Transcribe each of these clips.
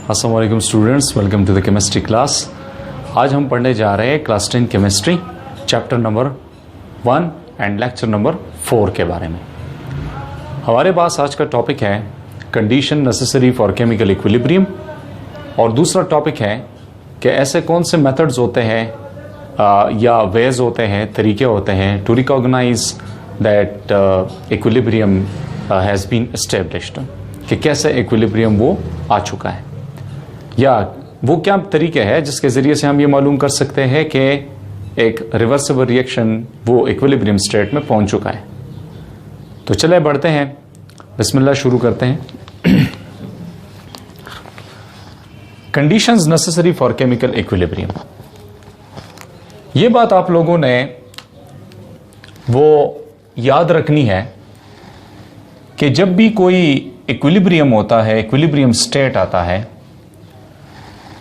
अस्सलाम वालेकुम students, welcome to the chemistry class. आज हम पढ़ने जा रहे हैं class 10 chemistry chapter number 1 and lecture number 4 के बारे में। हमारे पास आज का टॉपिक है condition necessary for chemical equilibrium, और दूसरा टॉपिक है कि ऐसे कौन से मेथड्स होते हैं या वेज होते हैं, तरीके होते हैं to recognise that equilibrium has been established, कि कैसे इक्विलिब्रियम वो आ चुका है, या वो क्या तरीके हैं जिसके ज़रिए से हम ये मालूम कर सकते हैं कि एक रिवर्सिबल रिएक्शन वो इक्विलिब्रियम स्टेट में पहुंच चुका है। तो चले बढ़ते हैं, बिस्मिल्लाह शुरू करते हैं। Conditions necessary for chemical equilibrium. ये बात आप लोगों ने वो याद रखनी है कि जब भी कोई इक्विलिब्रियम होता है, इक्विलिब्रियम स्टेट आता है,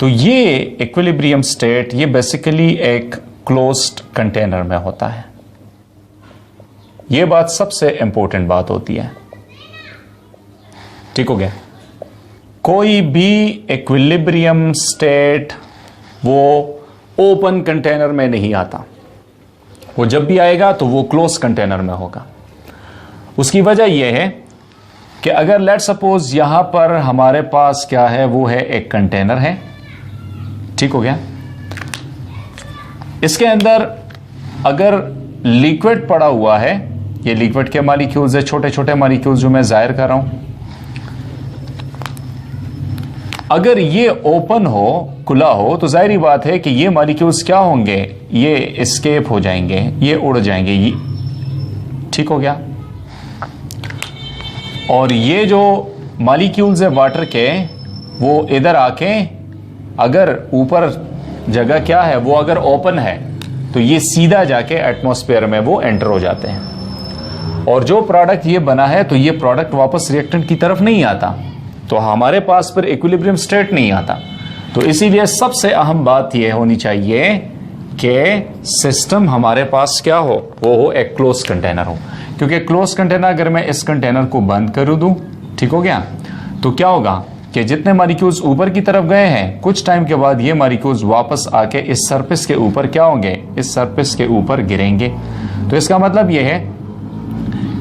तो ये इक्विलिब्रियम स्टेट ये बेसिकली एक क्लोज्ड कंटेनर में होता है। ये बात सबसे इंपॉर्टेंट बात होती है, ठीक हो गया। कोई भी इक्विलिब्रियम स्टेट वो ओपन कंटेनर में नहीं आता, वो जब भी आएगा तो वो क्लोज कंटेनर में होगा। उसकी वजह यह है कि अगर लेट सपोज यहां पर हमारे पास क्या है, वो है एक कंटेनर है, ठीक हो गया। इसके अंदर अगर लिक्विड पड़ा हुआ है, ये लिक्विड के मॉलिक्यूल्स है, छोटे छोटे मॉलिक्यूल्स जो मैं जाहिर कर रहा हूं, अगर ये ओपन हो, खुला हो, तो जाहिर बात है कि ये मॉलिक्यूल्स क्या होंगे, ये एस्केप हो जाएंगे, ये उड़ जाएंगे, ये ठीक हो गया। और ये जो मॉलिक्यूल्स है वाटर के, वो इधर आके अगर ऊपर जगह क्या है वो अगर ओपन है तो ये सीधा जाके एटमॉस्फेयर में वो एंटर हो जाते हैं, और जो प्रोडक्ट ये बना है तो ये प्रोडक्ट वापस रिएक्टेंट की तरफ नहीं आता, तो हमारे पास फिर इक्विलिब्रियम स्टेट नहीं आता। तो इसीलिए सबसे अहम बात ये होनी चाहिए कि सिस्टम हमारे पास क्या हो, वो हो एक क्लोज कंटेनर हो, क्योंकि क्लोज कंटेनर अगर मैं इस कंटेनर को बंद कर दूं, ठीक हो गया, तो क्या होगा कि जितने मॉलिक्यूल्स ऊपर की तरफ गए हैं, कुछ टाइम के बाद ये मॉलिक्यूल्स वापस आके इस सरफेस के ऊपर क्या होंगे, इस सरफेस के ऊपर गिरेंगे। तो इसका मतलब ये है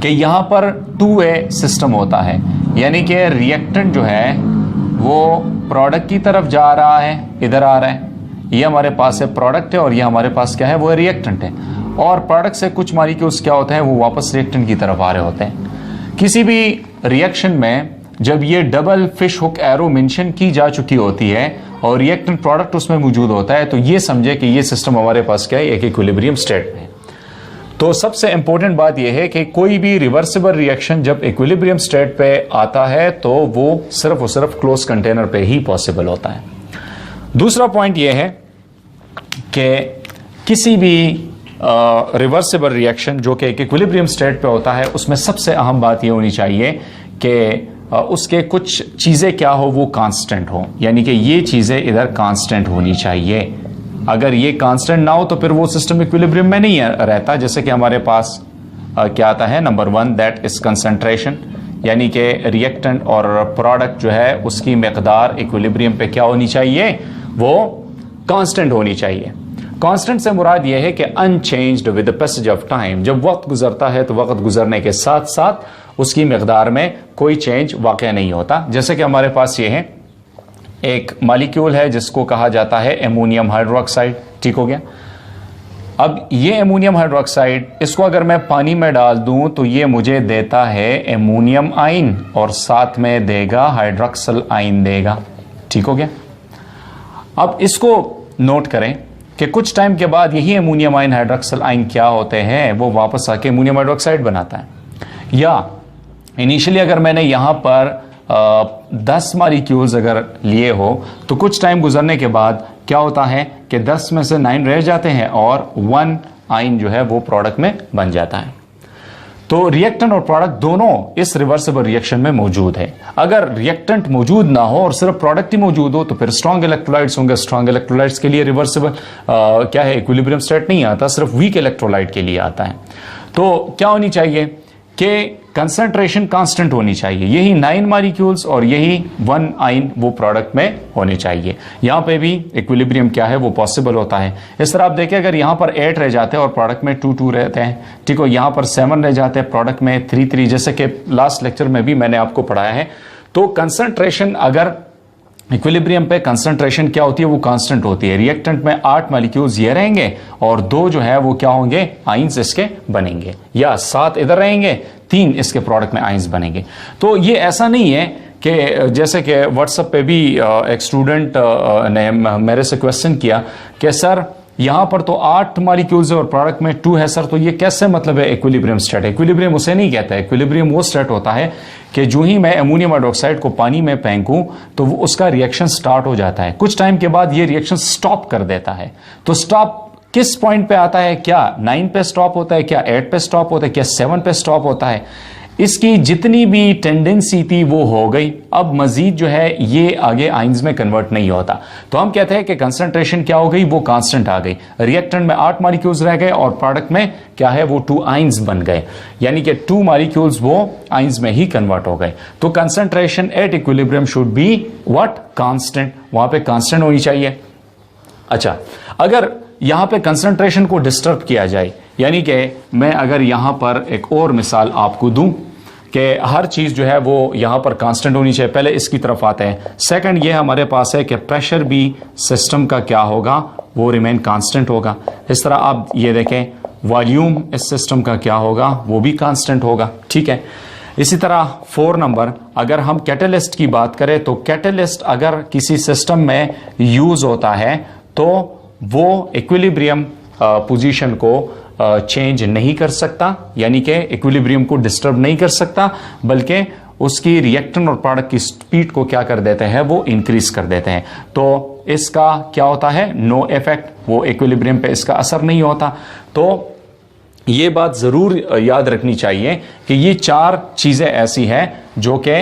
कि यहां पर 2A सिस्टम होता है, यानी कि रिएक्टेंट जो है वो प्रोडक्ट की तरफ जा रहा है, इधर आ रहा है, ये हमारे पास है प्रोडक्ट है, और ये हमारे पास क्या है, वो रिएक्टेंट है। और प्रोडक्ट से कुछ मॉलिक्यूल्स क्या होते हैं, वो वापस रिएक्टेंट की तरफ आ रहे होते हैं। किसी भी रिएक्शन में जब ये double fish hook arrow mention की जा चुकी होती है और रिएक्टेंट प्रोडक्ट उसमें मौजूद होता है, तो ये समझे कि ये सिस्टम हमारे पास क्या है, एक इक्विलिब्रियम स्टेट में। तो सबसे इंपॉर्टेंट बात यह है कि कोई भी रिवर्सिबल रिएक्शन जब इक्विलिब्रियम स्टेट पे आता है तो वो सिर्फ और सिर्फ क्लोज कंटेनर पे ही पॉसिबल होता है। दूसरा पॉइंट यह है कि किसी भी रिवर्सिबल रिएक्शन जो कि एक इक्विलिब्रियम स्टेट पे होता है, उसमें सबसे अहम बात यह होनी चाहिए कि उसके कुछ चीज़ें क्या हो, वो कांस्टेंट हो, यानी कि ये चीज़ें इधर कांस्टेंट होनी चाहिए। अगर ये कांस्टेंट ना हो तो फिर वो सिस्टम इक्विलिब्रियम में नहीं रहता। जैसे कि हमारे पास क्या आता है, नंबर 1 दैट इज कंसंट्रेशन, यानी कि रिएक्टेंट और प्रोडक्ट जो है उसकी मकदार इक्विलिब्रियम पे क्या होनी चाहिए, वो कांस्टेंट होनी चाहिए। कांस्टेंट से मुराद ये है कि unchanged with the passage of time, जब वक्त गुजरता है तो वक्त गुजरने के साथ साथ उसकी मकदार में कोई चेंज वाक़ई नहीं होता। जैसे कि हमारे पास ये है एक मॉलिक्यूल है जिसको कहा जाता है एमोनियम हाइड्रोक्साइड, ठीक हो गया। अब ये एमोनियम हाइड्रोक्साइड, इसको अगर मैं पानी में डाल दूं तो ये मुझे देता है एमोनियम आयन, और साथ में देगा हाइड्रोक्सल आयन देगा, ठीक हो गया। अब इसको नोट करें कि कुछ टाइम के बाद यही एमोनियम आयन हाइड्रोक्सल आयन क्या होते हैं, वो वापस आके एमोनियम हाइड्रोक्साइड बनाता है। या इनिशियली अगर मैंने यहां पर 10 मॉलिक्यूल्स अगर लिए हो, तो कुछ टाइम गुजरने के बाद क्या होता है कि 10 में से 9 रह जाते हैं और 1 आयन जो है वो प्रोडक्ट में बन जाता है। तो रिएक्टेंट और प्रोडक्ट दोनों इस रिवर्सिबल रिएक्शन में मौजूद है। अगर रिएक्टेंट मौजूद ना हो और सिर्फ प्रोडक्ट ही मौजूद हो तो फिर स्ट्रॉन्ग इलेक्ट्रोलाइट्स होंगे। स्ट्रॉन्ग इलेक्ट्रोलाइट्स के लिए रिवर्सिबल क्या है, इक्विलिब्रियम स्टेट नहीं आता, सिर्फ वीक इलेक्ट्रोलाइट के लिए आता है। तो क्या होनी चाहिए कि कंसंट्रेशन कांस्टेंट होनी चाहिए। यही 9 मॉलिक्यूल्स और यही 1 आयन वो प्रोडक्ट में होने चाहिए। यहां पे भी इक्विलिब्रियम क्या है वो पॉसिबल होता है। इस तरह आप देखिए, अगर यहां पर 8 रह जाते हैं और प्रोडक्ट में 2 2 रहते हैं, ठीक हो, यहां पर 7 रह जाते हैं, प्रोडक्ट में 3 3, जैसे कि लास्ट लेक्चर में भी मैंने आपको पढ़ाया है। तो कंसंट्रेशन, अगर इक्विलिब्रियम पे कंसंट्रेशन क्या होती है वो कांस्टेंट होती है। रिएक्टेंट में 8 मॉलिक्यूल्स ये रहेंगे और 2 जो है वो क्या होंगे, आइंस इसके बनेंगे, या 7 इधर रहेंगे, 3 इसके प्रोडक्ट में आइंस बनेंगे। तो ये ऐसा नहीं है कि जैसे कि व्हाट्सएप पे भी एक स्टूडेंट ने मेरे से क्वेश्चन किया कि सर यहां पर तो 8 मॉलिक्यूल्स है और प्रोडक्ट में 2 है सर, तो ये कैसे मतलब है इक्विलिब्रियम स्टेट? इक्विलिब्रियम उसे नहीं कहता है। इक्विलिब्रियम वो स्टेट होता है कि जो ही मैं अमोनियम हाइड्रोक्साइड को पानी में फेंकूं तो वो उसका रिएक्शन स्टार्ट हो जाता है, कुछ टाइम के बाद ये रिएक्शन स्टॉप कर देता है। तो स्टॉप किस पॉइंट पे आता है? क्या 9 पे स्टॉप होता है, क्या 8 पे स्टॉप होता है, क्या 7 पे स्टॉप होता है? इसकी जितनी भी टेंडेंसी थी वो हो गई। अब मजीद जो है ये आगे आइंस में कन्वर्ट नहीं होता। तो हम कहते हैं कि कंसंट्रेशन क्या हो गई, वो कांस्टेंट आ गई। रिएक्टेंट में 8 मॉलिक्यूल्स रह गए और प्रोडक्ट में क्या है वो 2 आइंस बन गए, यानी कि 2 मॉलिक्यूल्स वो आइंस में ही कन्वर्ट हो गए। तो concentration at equilibrium should be what, constant. वहां पे कांस्टेंट होनी चाहिए। अच्छा, अगर यहां पे कंसंट्रेशन को डिस्टर्ब किया जाए, यानी कि मैं अगर यहां पर एक और मिसाल आपको दूं कि हर चीज जो है वो यहां पर कांस्टेंट होनी चाहिए, पहले इसकी तरफ आते हैं। सेकंड ये हमारे पास है कि प्रेशर भी सिस्टम का क्या होगा, वो रिमेन कांस्टेंट होगा। इस तरह आप ये देखें, वॉल्यूम इस सिस्टम का क्या होगा, वो भी कांस्टेंट होगा, ठीक है। इसी तरह 4 नंबर, अगर हम कैटलिस्ट की बात करें तो कैटलिस्ट अगर किसी सिस्टम में यूज होता है तो वो इक्विलिब्रियम पोजीशन को चेंज नहीं कर सकता, यानी कि इक्विलिब्रियम को डिस्टर्ब नहीं कर सकता, बल्कि उसकी रिएक्टेंट और प्रोडक्ट की स्पीड को क्या कर देते हैं, वो इंक्रीज कर देते हैं। तो इसका क्या होता है, नो इफेक्ट, वो इक्विलिब्रियम पे इसका असर नहीं होता। तो ये बात जरूर याद रखनी चाहिए कि ये 4 चीजें ऐसी हैं जो कि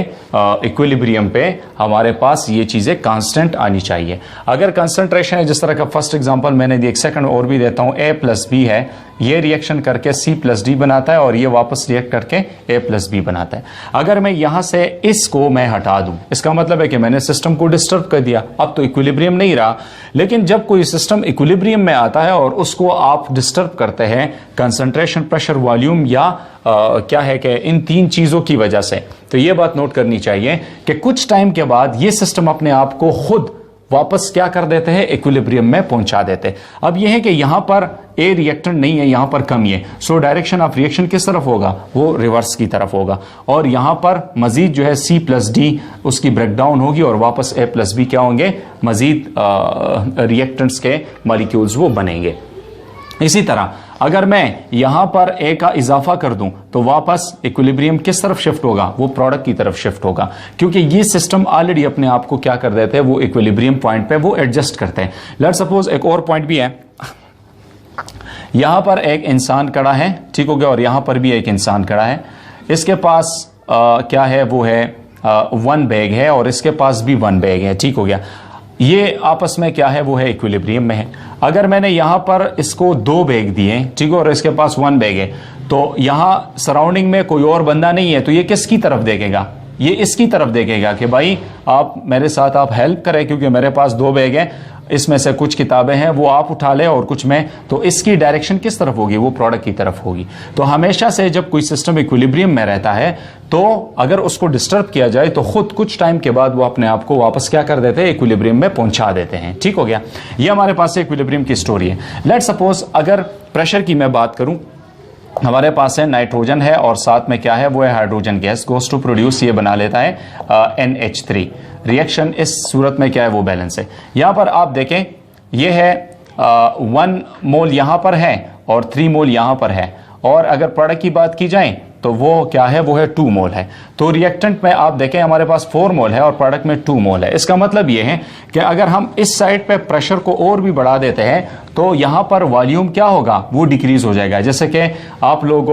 इक्विलिब्रियम पे हमारे पास ये चीजें कांस्टेंट आनी चाहिए। अगर कंसंट्रेशन है, जिस तरह का फर्स्ट एग्जांपल मैंने दिया, एक सेकंड और भी देता हूं, A+B है, ये रिएक्शन करके C+D बनाता है और ये वापस रिएक्ट करके A+B बनाता है। अगर मैं यहां से इसको मैं हटा दूं, इसका मतलब है कि मैंने सिस्टम को डिस्टर्ब कर दिया, अब तो इक्विलिब्रियम नहीं रहा। लेकिन जब कोई सिस्टम इक्विलिब्रियम में आता है और उसको आप डिस्टर्ब करते हैं कंसंट्रेशन, प्रेशर, वॉल्यूम या क्या है कि इन 3 चीजों की वजह से, तो ये बात नोट करनी चाहिए कि कुछ टाइम के बाद ये सिस्टम अपने आप को खुद वापस क्या कर देते हैं, इक्विलिब्रियम में पहुंचा देते हैं। अब यह है कि यहां पर ए रिएक्टेंट नहीं है, यहां पर कम है, सो डायरेक्शन ऑफ रिएक्शन किस तरफ होगा, वो रिवर्स की तरफ होगा। और यहां पर मजीद जो है C+D उसकी ब्रेकडाउन होगी और वापस A+B क्या होंगे, मजीद रिएक्टेंट्स के मॉलिक्यूल्स वो बनेंगे। इसी तरह अगर मैं यहां पर ए का इजाफा कर दूं तो वापस इक्विलिब्रियम किस तरफ शिफ्ट होगा, वो प्रोडक्ट की तरफ शिफ्ट होगा, क्योंकि ये सिस्टम ऑलरेडी अपने आप को क्या कर देते हैं, वो इक्विलिब्रियम पॉइंट पे वो एडजस्ट करते हैं। लेट्स सपोज एक और पॉइंट भी है, यहां पर एक इंसान खड़ा है, ठीक हो गया, और यहां पर भी एक इंसान खड़ा है। इसके पास क्या है, वो है 1 बैग है और इसके पास भी 1 बैग है, ठीक हो गया। ये आपस में क्या है, वो है इक्विलिब्रियम में है। अगर मैंने यहां पर इसको 2 बैग दिए, ठीक है, और इसके पास 1 बैग है, तो यहां सराउंडिंग में कोई और बंदा नहीं है, तो ये किसकी तरफ देखेगा, ये इसकी तरफ देखेगा कि भाई आप मेरे साथ आप हेल्प करें, क्योंकि मेरे पास 2 बैग हैं, इसमें से कुछ किताबें हैं वो आप उठा ले और कुछ मैं, तो इसकी डायरेक्शन किस तरफ होगी, वो प्रोडक्ट की तरफ होगी। तो हमेशा से जब कोई सिस्टम इक्विलिब्रियम में रहता है तो अगर उसको डिस्टर्ब किया जाए तो खुद कुछ टाइम के बाद वो अपने आप को वापस क्या कर देते हैं, इक्विलिब्रियम में पहुंचा देते हैं, ठीक हो गया। ये हमारे पास इक्विलिब्रियम की स्टोरी है। लेट्स सपोज अगर प्रेशर की मैं बात करूं, हमारे पास है नाइट्रोजन है और साथ में क्या है, वो है hydrogen gas, goes to produce, ये बना लेता है NH3। रिएक्शन इस सूरत में क्या है, वो बैलेंस है। यहां पर आप देखें, ये है 1 मोल यहां पर है और 3 मोल यहां पर है, और अगर प्रोडक्ट की बात की जाए तो वो क्या है, वो है 2 मोल है। तो रिएक्टेंट में आप देखें हमारे पास 4 मोल है और प्रोडक्ट में 2 मोल है। इसका मतलब ये है कि अगर हम इस साइड पे प्रेशर को और भी बढ़ा देते हैं तो यहां पर वॉल्यूम क्या होगा, वो डिक्रीज हो जाएगा। जैसे कि आप लोग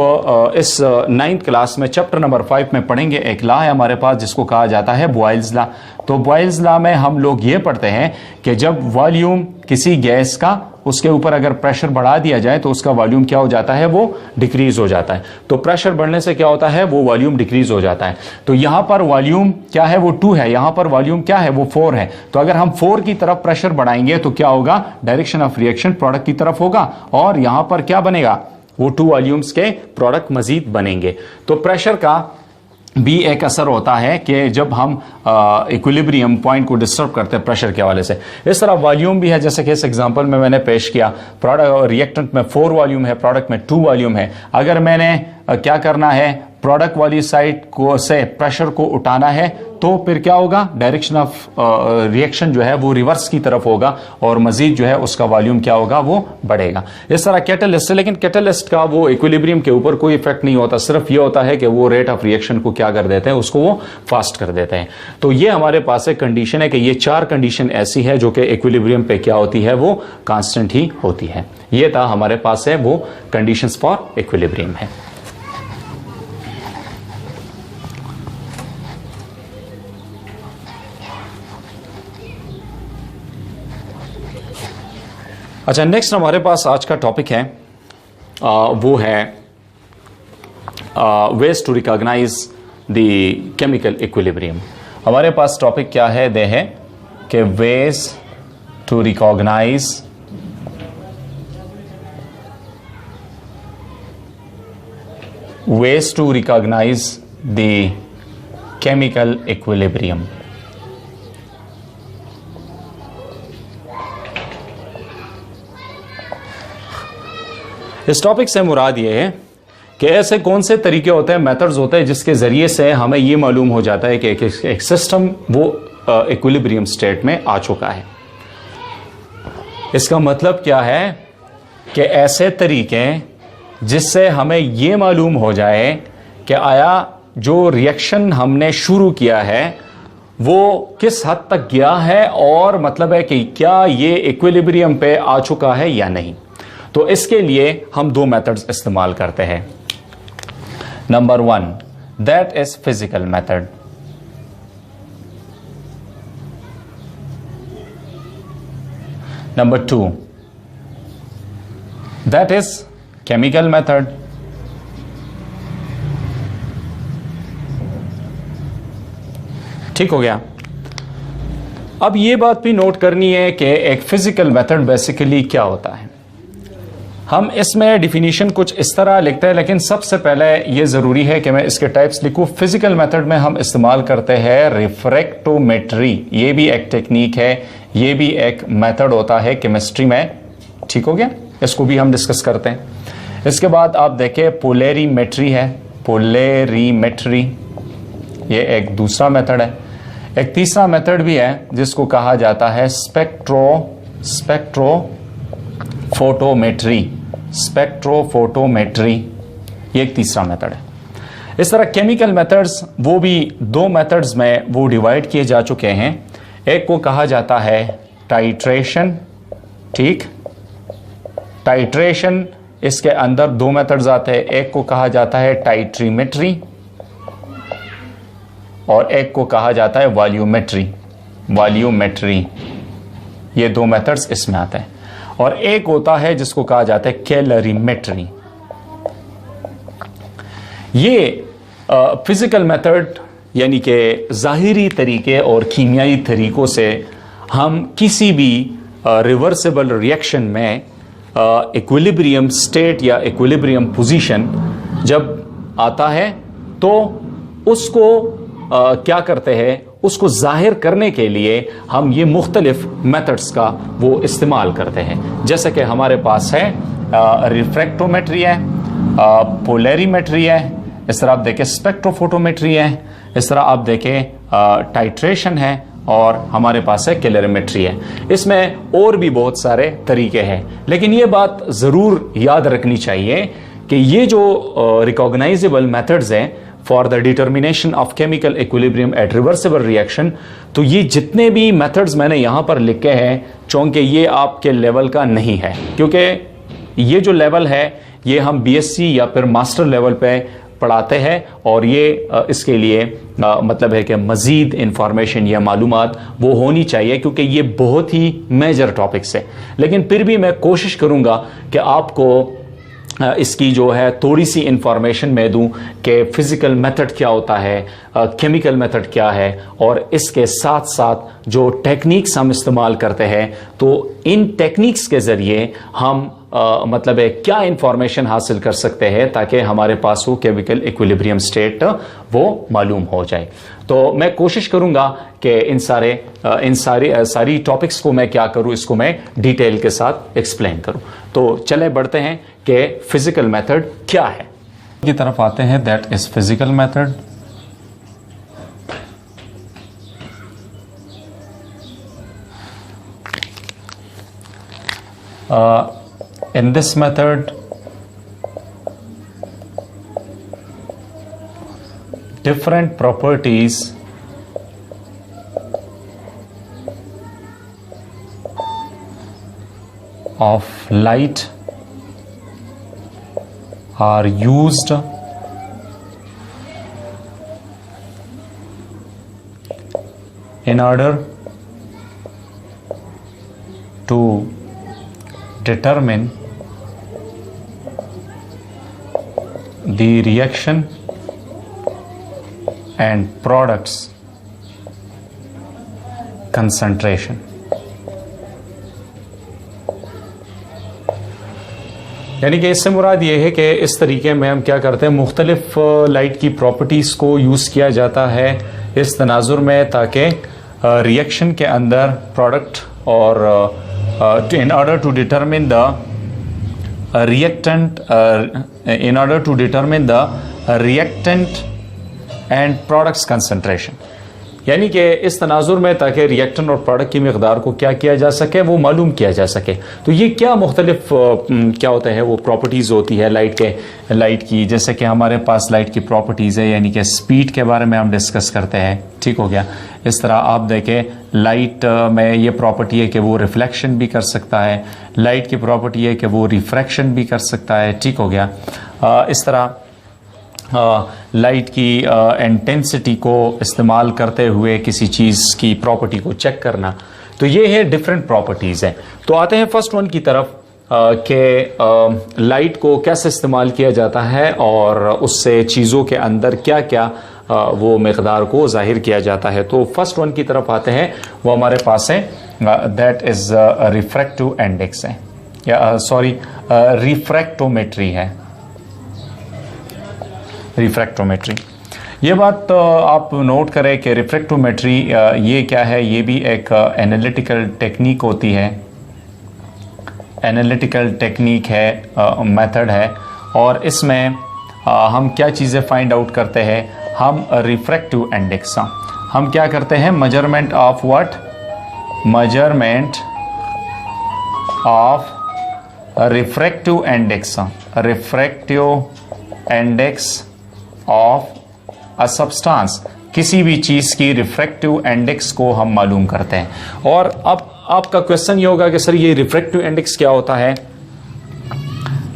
इस 9th क्लास में चैप्टर नंबर 5 में पढ़ेंगे, एक लॉ है हमारे पास जिसको कहा जाता है बॉयल्स लॉ। तो बॉयल्स लॉ में हम लोग ये पढ़ते हैं कि जब वॉल्यूम किसी गैस का, उसके ऊपर अगर प्रेशर बढ़ा दिया जाए तो उसका वॉल्यूम क्या हो जाता है, वो डिक्रीज हो जाता है। तो प्रेशर बढ़ने से क्या होता है, वो वॉल्यूम डिक्रीज हो जाता है। तो यहां पर वॉल्यूम क्या है, वो 2 है, यहां पर वॉल्यूम क्या है, वो 4 है। तो अगर हम 4 की तरफ प्रेशर बढ़ाएंगे तो क्या होगा, डायरेक्शन ऑफ रिएक्शन प्रोडक्ट की तरफ होगा, और यहां पर क्या बनेगा, वो 2 वॉल्यूम्स के प्रोडक्ट मजीद बनेंगे। तो प्रेशर का भी एक असर होता है कि जब हम इक्विलिब्रियम पॉइंट को डिस्टर्ब करते हैं प्रेशर के हवाले से। इस तरह वॉल्यूम भी है, जैसे कि इस एग्जांपल में मैंने पेश किया, प्रोडक्ट रिएक्टेंट में 4 वॉल्यूम है, प्रोडक्ट में 2 वॉल्यूम है। अगर मैंने क्या करना है, प्रोडक्ट वाली साइड को से प्रेशर को उठाना है, तो फिर क्या होगा, डायरेक्शन ऑफ रिएक्शन जो है वो रिवर्स की तरफ होगा, और मजीद जो है उसका वॉल्यूम क्या होगा, वो बढ़ेगा। इस तरह कैटलिस्ट है, लेकिन कैटलिस्ट का वो इक्विलिब्रियम के ऊपर कोई इफेक्ट नहीं होता, सिर्फ ये होता है कि वो रेट ऑफ रिएक्शन को क्या कर देते हैं, उसको वो फास्ट कर देते हैं। तो ये हमारे पास एक कंडीशन है कि ये 4 कंडीशन ऐसी है जो कि इक्विलिब्रियम पे क्या होती है, वो कांस्टेंट ही होती है। ये था हमारे पास है वो कंडीशंस फॉर इक्विलिब्रियम है। अच्छा, नेक्स्ट हमारे पास आज का टॉपिक है वो है ways to recognise the chemical equilibrium. हमारे पास टॉपिक क्या है, दे है कि ways to recognise the chemical equilibrium. इस टॉपिक से मुराद ये है कि ऐसे कौन से तरीके होते हैं, मेथड्स होते हैं, जिसके ज़रिए से हमें ये मालूम हो जाता है कि एक सिस्टम वो इक्विलिब्रियम स्टेट में आ चुका है। इसका मतलब क्या है कि ऐसे तरीके जिससे हमें ये मालूम हो जाए कि आया जो रिएक्शन हमने शुरू किया है वो किस हद तक गया है, और मतलब है कि क्या ये इक्विलिब्रियम पे आ चुका है या नहीं। तो इसके लिए हम 2 मेथड्स इस्तेमाल करते हैं। Number 1, that is physical method. Number 2, that is chemical method. ठीक हो गया। अब ये बात भी नोट करनी है कि एक फिजिकल मेथड बेसिकली क्या होता है। हम इसमें डिफिनीशन कुछ इस तरह लिखते हैं, लेकिन सबसे पहले ये ज़रूरी है कि मैं इसके टाइप्स लिखूँ। फिजिकल मेथड में हम इस्तेमाल करते हैं रिफ्रैक्टोमेट्री। ये भी एक टेक्निक है, ये भी एक मेथड होता है केमिस्ट्री में। ठीक हो गया, इसको भी हम डिस्कस करते हैं। इसके बाद आप देखें पोलैरिमेट्री है, पोलैरिमेट्री ये एक दूसरा मेथड है। एक तीसरा मेथड भी है जिसको कहा जाता है स्पेक्ट्रोफोटोमेट्री। स्पेक्ट्रोफोटोमेट्री ये एक तीसरा मेथड है। इस तरह केमिकल मेथड्स वो भी 2 मेथड्स में वो डिवाइड किए जा चुके हैं। एक को कहा जाता है टाइट्रेशन। ठीक, टाइट्रेशन, इसके अंदर 2 मेथड्स आते हैं। एक को कहा जाता है टाइट्रीमेट्री और एक को कहा जाता है वॉल्यूमेट्री। वॉल्यूमेट्री, ये 2 मेथड्स इसमें आते हैं। और एक होता है जिसको कहा जाता है कैलरीमेट्री। ये फिजिकल मेथड यानी कि ज़ाहिरी तरीके और कीमियाई तरीकों से हम किसी भी रिवर्सिबल रिएक्शन में इक्विलिब्रियम स्टेट या इक्विलिब्रियम पोजीशन जब आता है तो उसको क्या करते हैं, उसको जाहिर करने के लिए हम ये मुख्तलिफ मेथड्स का वो इस्तेमाल करते हैं। जैसे कि हमारे पास है रिफ्रैक्टोमेट्री है, पोलैरिमेट्री है, इस तरह आप देखें स्पेक्ट्रोफोटोमेट्री है, इस तरह आप देखें टाइट्रेशन है, और हमारे पास है कैलरीमेट्री है। इसमें और भी बहुत सारे तरीके हैं, लेकिन ये बात ज़रूर याद रखनी चाहिए कि ये जो रिकॉग्नाइजेबल मेथड्स हैं for the determination of chemical equilibrium at reversible reaction, तो ये जितने भी मेथड्स मैंने यहाँ पर लिखे हैं, चूंकि ये आपके लेवल का नहीं है, क्योंकि ये जो लेवल है ये हम बीएससी या फिर मास्टर लेवल पे पढ़ाते हैं और ये इसके लिए मतलब है कि मज़ीद इंफॉर्मेशन या मालूमात वो होनी चाहिए, क्योंकि ये बहुत ही मेजर टॉपिक्स है। लेकिन फिर भी मैं कोशिश करूँगा कि आपको इसकी जो है थोड़ी सी इंफॉर्मेशन मैं दूं कि फ़िज़िकल मेथड क्या होता है, केमिकल मेथड क्या है, और इसके साथ साथ जो टेक्निक्स हम इस्तेमाल करते हैं, तो इन टेक्निक्स के ज़रिए हम मतलब है क्या इंफॉर्मेशन हासिल कर सकते हैं ताकि हमारे पास वो केमिकल इक्विलिब्रियम स्टेट वो मालूम हो जाए। तो मैं कोशिश करूंगा कि इन सारी टॉपिक्स को मैं क्या करूं, इसको मैं डिटेल के साथ एक्सप्लेन करूं। तो चले बढ़ते हैं कि फिजिकल मेथड क्या है की तरफ आते हैं। That is physical method. In this method, different properties of light are used in order to determine the reaction and products concentration। यानी कि इससे मुराद ये है कि इस तरीके में हम क्या करते हैं, मुख्तलिफ लाइट की प्रॉपर्टीज़ को यूज़ किया जाता है इस तनाजुर में ताकि रिएक्शन के अंदर प्रोडक्ट और in order to determine the reactant and products concentration। यानी कि इस तनाजुर में ताकि रिएक्टेंट और प्रोडक्ट की मिकदार को क्या किया जा सके, वो मालूम किया जा सके। तो ये क्या मुख्तलिफ क्या होता है, वो प्रॉपर्टीज़ होती है लाइट की। जैसे कि हमारे पास लाइट की प्रॉपर्टीज़ है, यानी कि स्पीड के बारे में हम डिस्कस करते हैं, ठीक हो गया। इस तरह आप देखें लाइट में ये प्रॉपर्टी है कि वो रिफ्लेक्शन भी कर सकता है, लाइट की प्रॉपर्टी है कि वो रिफ्रैक्शन भी कर सकता है, ठीक हो गया। इस तरह लाइट की इंटेंसिटी को इस्तेमाल करते हुए किसी चीज़ की प्रॉपर्टी को चेक करना। तो ये है डिफरेंट प्रॉपर्टीज़ हैं। तो आते हैं फर्स्ट वन की तरफ कि लाइट को कैसे इस्तेमाल किया जाता है और उससे चीज़ों के अंदर क्या क्या वो मिकदार को ज़ाहिर किया जाता है। तो फर्स्ट वन की तरफ आते हैं, वो हमारे पास है दैट इज़ रिफ्रैक्टिव इंडेक्स है, या सॉरी रिफ्रैक्टोमेट्री है, रिफ्रैक्टोमेट्री। ये बात आप नोट करें कि रिफ्रैक्टोमेट्री ये क्या है, ये भी एक एनालिटिकल टेक्निक होती है, एनालिटिकल टेक्निक है, मेथड है। और इसमें हम क्या चीज़ें फाइंड आउट करते हैं, हम रिफ्रैक्टिव इंडेक्स हम क्या करते हैं, measurement of what, measurement of refractive index, refractive index of a substance, किसी भी चीज़ की रिफ्रैक्टिव इंडेक्स को हम मालूम करते हैं। और अब आपका क्वेश्चन ये होगा कि सर ये रिफ्रैक्टिव इंडेक्स क्या होता है।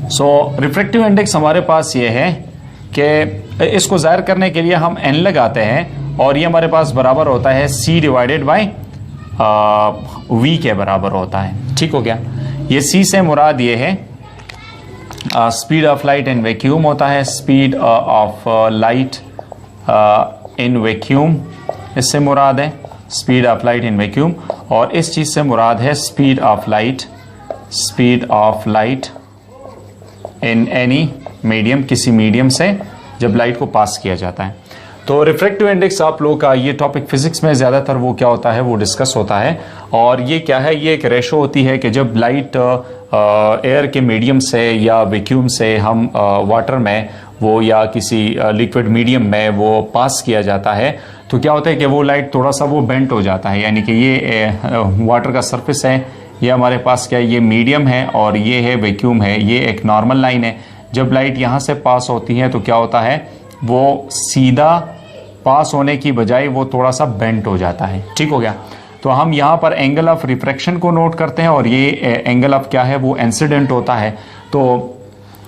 सो रिफ्रैक्टिव इंडेक्स हमारे पास ये है कि इसको ज़ाहिर करने के लिए हम n लगाते हैं और ये हमारे पास बराबर होता है c डिवाइडेड बाई v के बराबर होता है, ठीक हो गया। ये c से मुराद ये है speed of light in vacuum होता है, speed of light in vacuum इससे मुराद है speed of light in vacuum. और इस चीज़ से मुराद है speed of light in any medium, किसी मीडियम से जब लाइट को पास किया जाता है। तो रिफ्रैक्टिव इंडेक्स आप लोगों का ये टॉपिक फिजिक्स में ज़्यादातर वो क्या होता है, वो डिस्कस होता है। और ये क्या है, ये एक रेशो होती है कि जब लाइट एयर के मीडियम से या वैक्यूम से हम वाटर में वो या किसी लिक्विड मीडियम में वो पास किया जाता है, तो क्या होता है कि वो लाइट थोड़ा सा वो बेंट हो जाता है। यानी कि ये वाटर का सरफेस है, ये हमारे पास क्या है, ये मीडियम है और ये है वैक्यूम है, ये एक नॉर्मल लाइन है। जब लाइट यहाँ से पास होती है तो क्या होता है, वो सीधा पास होने की बजाय वो थोड़ा सा बेंट हो जाता है, ठीक हो गया। तो हम यहाँ पर एंगल ऑफ रिफ्रैक्शन को नोट करते हैं और ये एंगल ऑफ क्या है, वो इंसिडेंट होता है। तो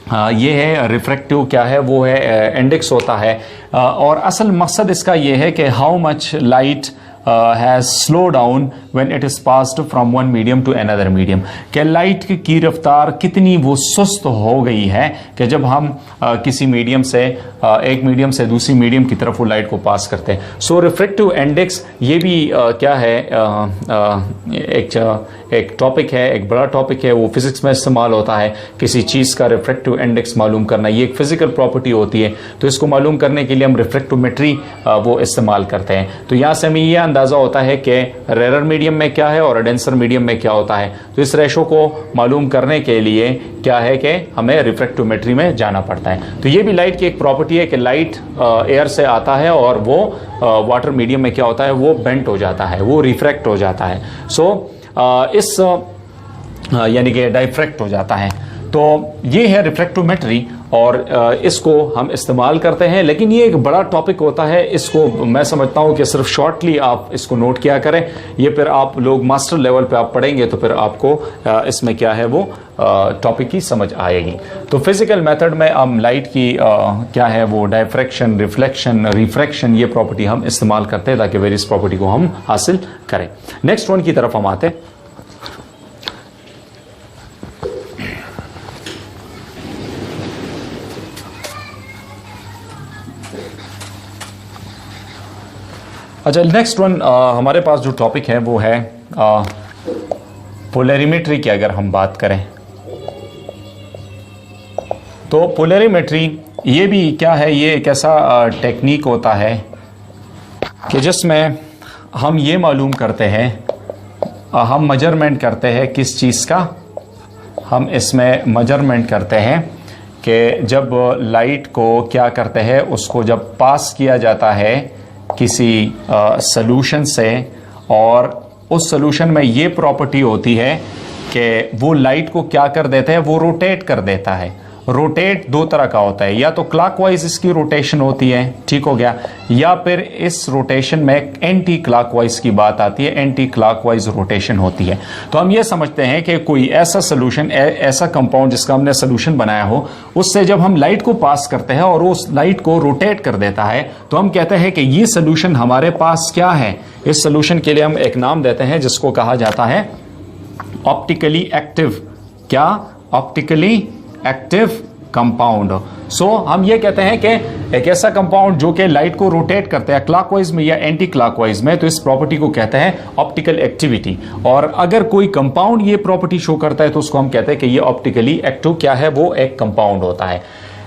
ये है रिफ्रैक्टिव क्या है, वो है इंडेक्स होता है। और असल मकसद इसका ये है कि how much light has slow down when it is passed from one medium to another medium, कि लाइट की रफ्तार कितनी वो सुस्त हो गई है कि जब हम किसी मीडियम से एक मीडियम से दूसरी मीडियम की तरफ वो लाइट को पास करते हैं। सो रिफ्रैक्टिव इंडेक्स ये भी क्या है, एक टॉपिक है, एक बड़ा टॉपिक है, वो फिजिक्स में इस्तेमाल होता है। किसी चीज़ का रिफ्रैक्टिव इंडेक्स मालूम करना, ये एक फिजिकल प्रॉपर्टी होती है, तो इसको मालूम करने के लिए हम रिफ्रैक्टोमेट्री वो इस्तेमाल करते हैं। तो यहाँ से हमें यह अंदाज़ा होता है कि रेयर मीडियम में क्या है और डेंसर मीडियम में क्या होता है। तो इस रेशो को मालूम करने के लिए क्या है कि हमें रिफ्रैक्टोमेट्री में जाना पड़ता है। तो ये भी लाइट की एक प्रॉपर्टी है कि लाइट एयर से आता है और वो वाटर मीडियम में क्या होता है, वो बेंट हो जाता है, वो रिफ्रैक्ट हो जाता है। सो इस यानी कि डाइफ्रैक्ट हो जाता है। तो ये है रिफ्रैक्टोमेट्री और इसको हम इस्तेमाल करते हैं, लेकिन ये एक बड़ा टॉपिक होता है। इसको मैं समझता हूँ कि सिर्फ शॉर्टली आप इसको नोट किया करें, ये फिर आप लोग मास्टर लेवल पे आप पढ़ेंगे तो फिर आपको इसमें क्या है वो टॉपिक की समझ आएगी। तो फिजिकल मेथड में हम लाइट की क्या है वो डायफ्रैक्शन, रिफ्लेक्शन, रिफ्रैक्शन, ये प्रॉपर्टी हम इस्तेमाल करते हैं ताकि वेरियस प्रॉपर्टी को हम हासिल करें। नेक्स्ट वन की तरफ हम आते हैं। अच्छा, नेक्स्ट वन हमारे पास जो टॉपिक है वो है पोलरिमेट्री की। अगर हम बात करें तो पोलरिमेट्री ये भी क्या है, ये एक ऐसा टेक्निक होता है कि जिसमें हम ये मालूम करते हैं, हम मेजरमेंट करते हैं किस चीज़ का, हम इसमें मेजरमेंट करते हैं कि जब लाइट को क्या करते हैं, उसको जब पास किया जाता है किसी सॉल्यूशन से, और उस सॉल्यूशन में ये प्रॉपर्टी होती है कि वो लाइट को क्या कर देता है, वो रोटेट कर देता है। रोटेट दो तरह का होता है, या तो क्लॉकवाइज इसकी रोटेशन होती है, ठीक हो गया, या फिर इस रोटेशन में एंटी क्लॉकवाइज की बात आती है, एंटी क्लॉकवाइज रोटेशन होती है। तो हम ये समझते हैं कि कोई ऐसा सोल्यूशन, ऐसा कंपाउंड जिसका हमने सोल्यूशन बनाया हो, उससे जब हम लाइट को पास करते हैं और उस लाइट को रोटेट कर देता है, तो हम कहते हैं कि ये सोल्यूशन हमारे पास क्या है। इस सोल्यूशन के लिए हम एक नाम देते हैं जिसको कहा जाता है ऑप्टिकली एक्टिव। क्या? Optically active compound. सो हम ये कहते हैं कि एक ऐसा कंपाउंड जो कि लाइट को रोटेट करता है क्लॉकवाइज में या एंटी क्लॉकवाइज में, तो इस प्रॉपर्टी को कहते हैं ऑप्टिकल एक्टिविटी। और अगर कोई कंपाउंड ये प्रॉपर्टी शो करता है तो उसको हम कहते हैं कि ये ऑप्टिकली एक्टिव क्या है, वो एक कंपाउंड होता है,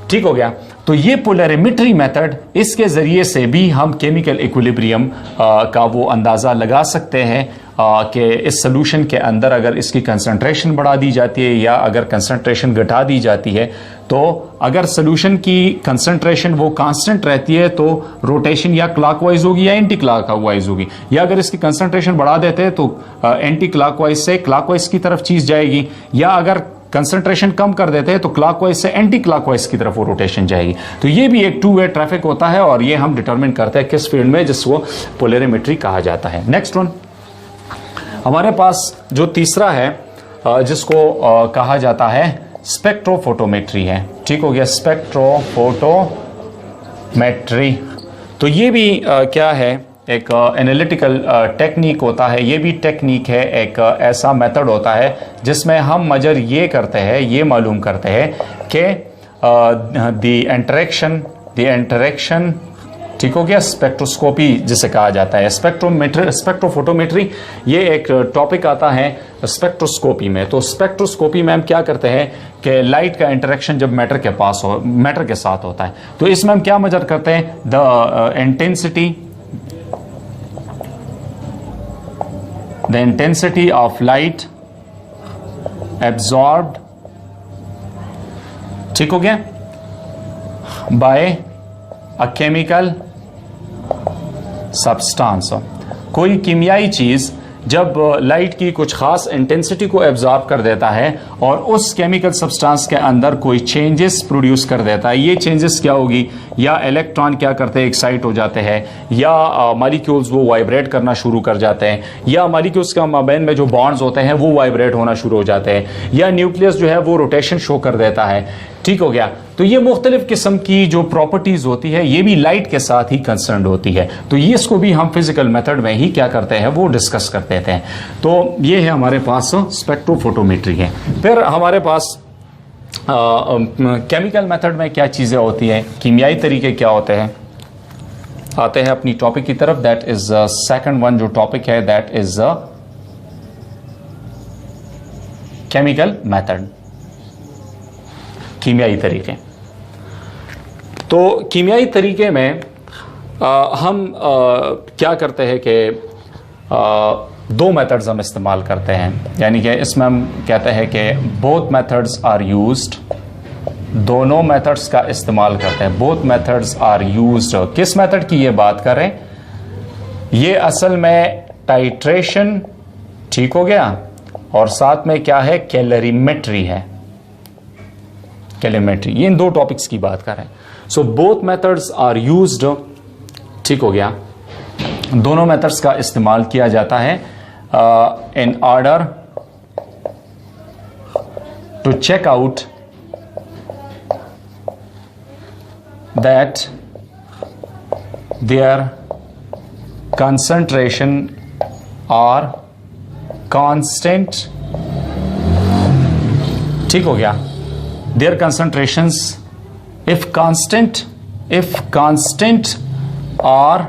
ठीक हो गया। तो ये पोलरिमेट्री मेथड, इसके जरिए से भी हम केमिकल इक्विलिब्रियम का वो अंदाज़ा लगा सकते हैं कि इस सोल्यूशन के अंदर अगर इसकी कंसंट्रेशन बढ़ा दी जाती है या अगर कंसंट्रेशन घटा दी जाती है, तो अगर सोल्यूशन की कंसंट्रेशन वो कांस्टेंट रहती है तो रोटेशन या क्लॉकवाइज होगी या एंटी क्लॉकवाइज होगी, या अगर इसकी कंसंट्रेशन बढ़ा देते हैं तो एंटी क्लॉकवाइज से क्लॉकवाइज की तरफ चीज़ जाएगी, या अगर कंसंट्रेशन कम कर देते हैं तो क्लॉकवाइज से एंटी क्लॉकवाइज की तरफ वो रोटेशन जाएगी। तो ये भी एक टू वे ट्रैफिक होता है और ये हम डिटरमिन करते हैं किस फील्ड में, जिसको पोलरिमेट्री कहा जाता है। नेक्स्ट वन हमारे पास जो तीसरा है जिसको कहा जाता है स्पेक्ट्रोफोटोमेट्री है, ठीक हो गया, स्पेक्ट्रोफोटोमेट्री। तो ये भी क्या है, एक एनालिटिकल टेक्निक होता है। ये भी टेक्निक है, एक ऐसा मेथड होता है जिसमें हम मेजर ये करते हैं, ये मालूम करते हैं कि द इंटरेक्शन, ठीक हो गया, स्पेक्ट्रोस्कोपी जिसे कहा जाता है। स्पेक्ट्रोफोटोमेट्री ये एक टॉपिक आता है स्पेक्ट्रोस्कोपी में। तो स्पेक्ट्रोस्कोपी में हम क्या करते हैं कि लाइट का इंटरेक्शन जब मैटर के पास हो, मैटर के साथ होता है, तो इसमें हम क्या मेजर करते हैं, the intensity of light absorbed, ठीक हो गया, बाय अ केमिकल सब्सटेंस। कोई कीमियाई चीज जब लाइट की कुछ खास इंटेंसिटी को एब्जॉर्ब कर देता है और उस केमिकल सब्सटेंस के अंदर कोई चेंजेस प्रोड्यूस कर देता है, ये चेंजेस क्या होगी, या इलेक्ट्रॉन क्या करते हैं, एक्साइट हो जाते हैं, या मॉलिक्यूल्स वो वाइब्रेट करना शुरू कर जाते हैं, या मॉलिक्यूल्स का माबैन में जो बॉन्ड्स होते हैं वो वाइब्रेट होना शुरू हो जाते हैं, या न्यूक्लियस जो है वो रोटेशन शो कर देता है, ठीक हो गया। तो ये मुख्तलिफ किस्म की जो प्रॉपर्टीज होती है ये भी लाइट के साथ ही कंसर्न होती है, तो ये इसको भी हम फिजिकल मेथड में ही क्या करते हैं वो डिस्कस करते हैं। तो ये है हमारे पास स्पेक्ट्रोफोटोमेट्री है। फिर हमारे पास केमिकल मेथड में क्या चीज़ें होती हैं, कीमियाई तरीके क्या होते हैं। आते हैं अपनी टॉपिक की तरफ, दैट इज सेकंड वन जो टॉपिक है दैट इज केमिकल मेथड, कीमियाई तरीके। तो कीमियाई तरीके में हम क्या करते हैं कि दो मेथड्स हम इस्तेमाल करते हैं, यानी कि इसमें हम कहते हैं कि बोथ मेथड्स आर यूज्ड, दोनों मेथड्स का इस्तेमाल करते हैं। बोथ मेथड्स आर यूज्ड, किस मेथड की ये बात करें, ये असल में टाइट्रेशन, ठीक हो गया, और साथ में क्या है कैलोरीमेट्री है, कैलोरीमेट्री, ये इन दो टॉपिक्स की बात कर रहे हैं। So both methods are used, ठीक हो गया, दोनों मेथड्स का इस्तेमाल किया जाता है in order to check out that their concentration are constant, ठीक हो गया, their concentrations if constant are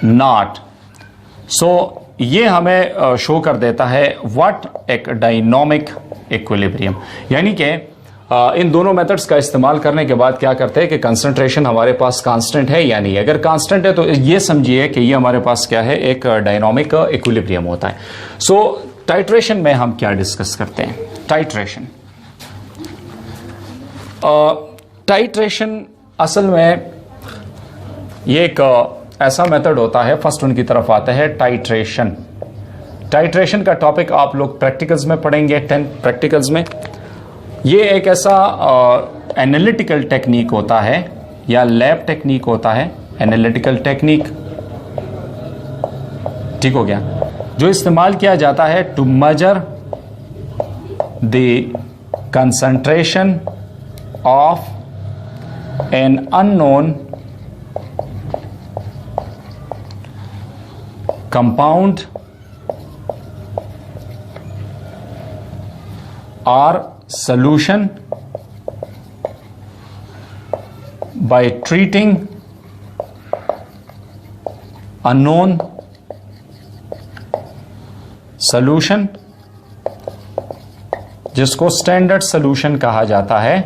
not. So ये हमें शो कर देता है व्हाट एक डायनामिक इक्विलिब्रियम, यानी कि इन दोनों मेथड्स का इस्तेमाल करने के बाद क्या करते हैं कि कंसंट्रेशन हमारे पास कांस्टेंट है या नहीं। अगर कांस्टेंट है तो ये समझिए कि ये हमारे पास क्या है, एक डायनामिक इक्विलिब्रियम होता है। सो टाइट्रेशन में हम क्या डिस्कस करते हैं, टाइट्रेशन। टाइट्रेशन असल में ये एक ऐसा मेथड होता है, फर्स्ट उनकी तरफ आता है टाइट्रेशन। टाइट्रेशन का टॉपिक आप लोग प्रैक्टिकल्स में पढ़ेंगे, 10 प्रैक्टिकल्स में। ये एक ऐसा एनालिटिकल टेक्निक होता है या लैब टेक्निक होता है, एनालिटिकल टेक्निक, ठीक हो गया, जो इस्तेमाल किया जाता है to measure the concentration of an unknown compound or solution by treating unknown solution, जिसको स्टैंडर्ड सॉल्यूशन कहा जाता है,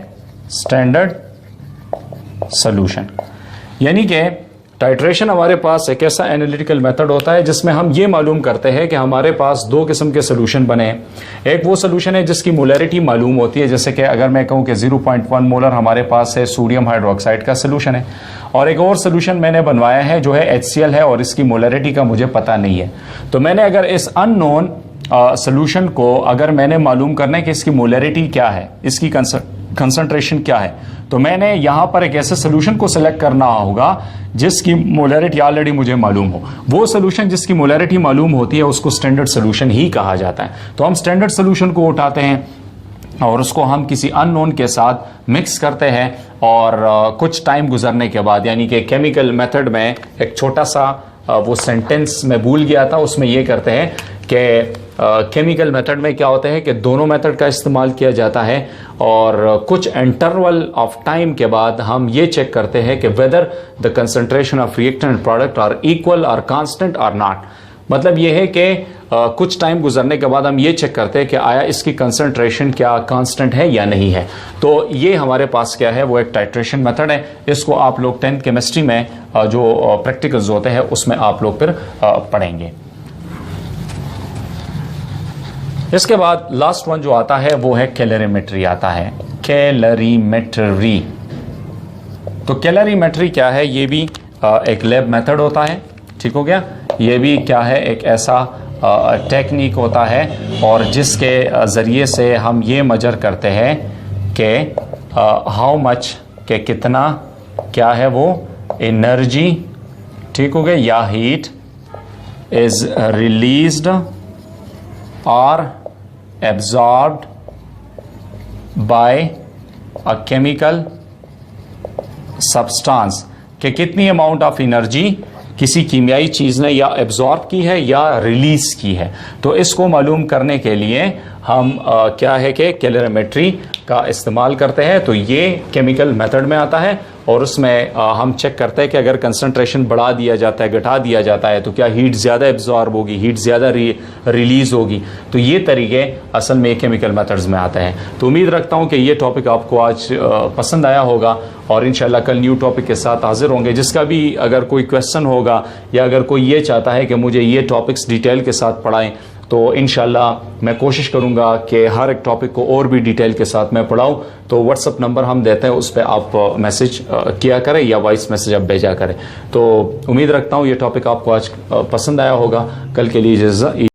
स्टैंडर्ड सॉल्यूशन। यानी कि टाइट्रेशन हमारे पास एक ऐसा एनालिटिकल मेथड होता है जिसमें हम ये मालूम करते हैं कि हमारे पास दो किस्म के सोल्यूशन बने हैं। एक वो सोल्यूशन है जिसकी मोलरिटी मालूम होती है, जैसे कि अगर मैं कहूँ कि 0.1 मोलर हमारे पास है सोडियम हाइड्रोक्साइड का सोल्यूशन है, और एक और सोल्यूशन मैंने बनवाया है जो है HCl है और इसकी मोलरिटी का मुझे पता नहीं है। तो मैंने अगर इस अननोन सोल्यूशन को अगर मैंने मालूम करना है कि इसकी मोलरिटी क्या है, इसकी कंसंट्रेशन क्या है, तो मैंने यहां पर एक ऐसे सोल्यूशन को सिलेक्ट करना होगा जिसकी मोलरिटी ऑलरेडी मुझे मालूम हो। वो सोल्यूशन जिसकी मोलरिटी मालूम होती है उसको स्टैंडर्ड सोल्यूशन ही कहा जाता है। तो हम स्टैंडर्ड सोल्यूशन को उठाते हैं और उसको हम किसी अननोन के साथ मिक्स करते हैं, और कुछ टाइम गुजरने के बाद, यानी कि केमिकल मेथड में एक छोटा सा वो सेंटेंस मैं भूल गया था, उसमें ये करते हैं कि केमिकल मेथड में क्या होता है कि दोनों मेथड का इस्तेमाल किया जाता है, और कुछ इंटरवल ऑफ टाइम के बाद हम ये चेक करते हैं कि whether the concentration of reactant product are equal और कांस्टेंट और नॉट। मतलब ये है कि कुछ टाइम गुजरने के बाद हम ये चेक करते हैं कि आया इसकी कंसंट्रेशन क्या कांस्टेंट है या नहीं है। तो ये हमारे पास क्या है, वो एक टाइट्रेशन मेथड है। इसको आप लोग 10th केमिस्ट्री में जो प्रैक्टिकल्स होते हैं उसमें आप लोग फिर पढ़ेंगे। इसके बाद लास्ट वन जो आता है वो है कैलोरीमेट्री आता है, कैलोरीमेट्री। तो कैलोरीमेट्री क्या है, ये भी एक लैब मेथड होता है, ठीक हो गया। ये भी क्या है, एक ऐसा टेक्निक होता है और जिसके ज़रिए से हम ये मेजर करते हैं कि हाउ मच, के कितना क्या है वो एनर्जी, ठीक हो गया, या हीट इज रिलीज्ड और absorbed by a chemical substance कि कितनी अमाउंट ऑफ एनर्जी किसी कीमियाई चीज़ ने या एब्जॉर्ब की है या रिलीज की है। तो इसको मालूम करने के लिए हम क्या है कि कैलोरीमेट्री का इस्तेमाल करते हैं। तो ये केमिकल मेथड में आता है और उसमें हम चेक करते हैं कि अगर कंसंट्रेशन बढ़ा दिया जाता है, घटा दिया जाता है, तो क्या हीट ज़्यादा एब्जॉर्ब होगी, हीट ज़्यादा रिलीज़ होगी। तो ये तरीके असल में केमिकल मेथड्स में आते हैं। तो उम्मीद रखता हूँ कि ये टॉपिक आपको आज पसंद आया होगा और इंशाल्लाह कल न्यू टॉपिक के साथ हाजिर होंगे। जिसका भी अगर कोई क्वेश्चन होगा या अगर कोई ये चाहता है कि मुझे ये टॉपिक्स डिटेल के साथ पढ़ाएं, तो इंशाल्लाह मैं कोशिश करूंगा कि हर एक टॉपिक को और भी डिटेल के साथ मैं पढ़ाऊं। तो व्हाट्सअप नंबर हम देते हैं, उस पर आप मैसेज किया करें या वॉइस मैसेज आप भेजा करें। तो उम्मीद रखता हूं ये टॉपिक आपको आज पसंद आया होगा। कल के लिए